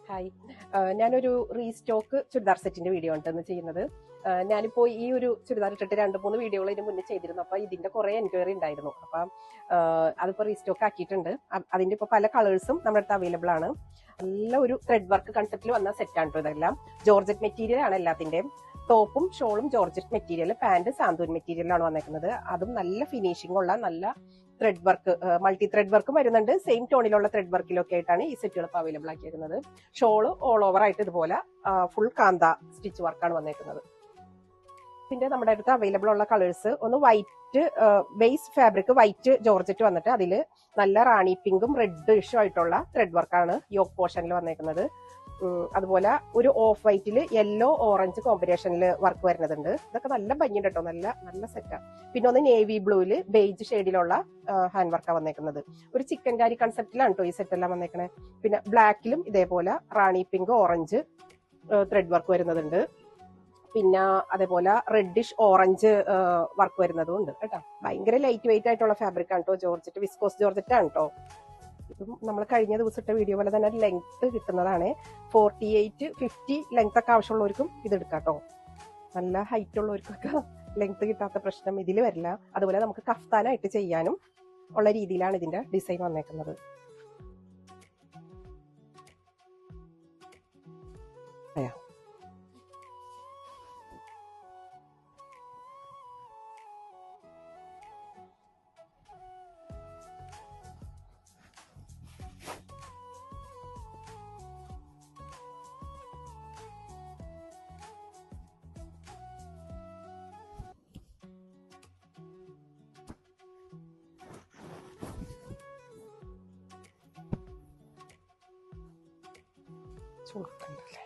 Hi, ഞാനൊരു restock churidar സെറ്റിന്റെ video ആണ് ചെയ്യുന്നത്. ഞാനിപ്പോ ഈ ഒരു ചുരിദാർ ഇട്ടിട്ട് 2-3 വീഡിയോകൾ ഇതിന് മുന്നേ ചെയ്തിരുന്നു. അപ്പൊ ഇതിന്റെ കുറെ എൻക്വയറി ഉണ്ടായിരുന്നു. അപ്പൊ അതിപ്പോ റീസ്റ്റോക്ക് ആക്കിയിട്ടുണ്ട്. അതിന്റെ ഇപ്പൊ പല കളേഴ്സും നമ്മുടെ അടുത്ത് അവൈലബിൾ ആണ്. നല്ല ഒരു ത്രെഡ് വർക്ക് കൺസെപ്റ്റിൽ വന്ന സെറ്റാണ് കേട്ടോ ഇതെല്ലാം. ജോർജറ്റ് മെറ്റീരിയൽ ആണ് എല്ലാത്തിന്റെയും. ടോപ്പും ഷോളും ജോർജറ്റ് മെറ്റീരിയൽ, പാന്റ് സാന്തൂൻ മെറ്റീരിയലാണ് വന്നേക്കുന്നത്. അതും നല്ല ഫിനിഷിംഗ് ഉള്ള നല്ല ത്രെഡ് വർക്ക്, മൾട്ടി ത്രെഡ് വർക്കും വരുന്നുണ്ട്. സെയിം ടോണിലുള്ള ത്രെഡ് വർക്കിലൊക്കെ ആയിട്ടാണ് ഈ സെറ്റുകൾ ഇപ്പോൾ അവൈലബിൾ ആക്കിയിരിക്കുന്നത്. ഷോള് ഓൾ ഓവർ ആയിട്ട് ഇതുപോലെ ഫുൾ കാന്ത സ്റ്റിച്ച് വർക്കാണ് വന്നേക്കുന്നത്. പിന്നെ നമ്മുടെ അടുത്ത് അവൈലബിൾ ഉള്ള കളേഴ്സ് ഒന്ന് white base fabric, white georgette വന്നിട്ട് അതിൽ നല്ല റാണി പിങ്കും റെഡിഷും ആയിട്ടുള്ള ത്രെഡ് വർക്കാണ് യോക്ക് പോർഷനിൽ വന്നേക്കുന്നത്. അതുപോലെ ഒരു ഓഫ് വൈറ്റിൽ യെല്ലോ ഓറഞ്ച് കോമ്പിനേഷനിൽ വർക്ക് വരുന്നതുണ്ട്. ഇതൊക്കെ നല്ല ഭംഗിയുണ്ട് കേട്ടോ, നല്ല നല്ല സെറ്റാണ്. പിന്നെ ഒന്ന് നേവി ബ്ലൂവിൽ ബേജ് ഷെയ്ഡിലുള്ള ഹാൻഡ് വർക്കാണ് വന്നേക്കുന്നത്. ഒരു ചിക്കൻ കാരി കൺസെപ്റ്റിലാണ് കേട്ടോ ഈ സെറ്റ് എല്ലാം വന്നേക്കണേ. പിന്നെ ബ്ലാക്കിലും ഇതേപോലെ റാണി പിങ്ക് ഓറഞ്ച് ത്രെഡ് വർക്ക് വരുന്നതുണ്ട്. പിന്നെ അതേപോലെ റെഡിഷ് ഓറഞ്ച് വർക്ക് വരുന്നതും ഉണ്ട് കേട്ടോ. ഭയങ്കര ലൈറ്റ് വെയിറ്റ് ആയിട്ടുള്ള ഫാബ്രിക് ആണ് കേട്ടോ. ജോർജറ്റ്, വിസ്കോസ് ജോർജറ്റ് ആണ് കേട്ടോ. ഇപ്പം നമ്മൾ കഴിഞ്ഞ ദിവസത്തെ വീഡിയോ പോലെ തന്നെ ലെങ്ത് കിട്ടുന്നതാണ്. 48-50 ലെങ്ത് ഒക്കെ ആവശ്യമുള്ളവർക്കും ഇത് എടുക്കാം കേട്ടോ. നല്ല ഹൈറ്റ് ഉള്ളവർക്കൊക്കെ ലെങ്ത് കിട്ടാത്ത പ്രശ്നം ഇതിൽ വരില്ല. അതുപോലെ നമുക്ക് കഫ്താനായിട്ട് ചെയ്യാനും ഉള്ള രീതിയിലാണ് ഇതിന്റെ ഡിസൈൻ വന്നേക്കുന്നത്. ചുളുക്കണ്ടല്ലേ.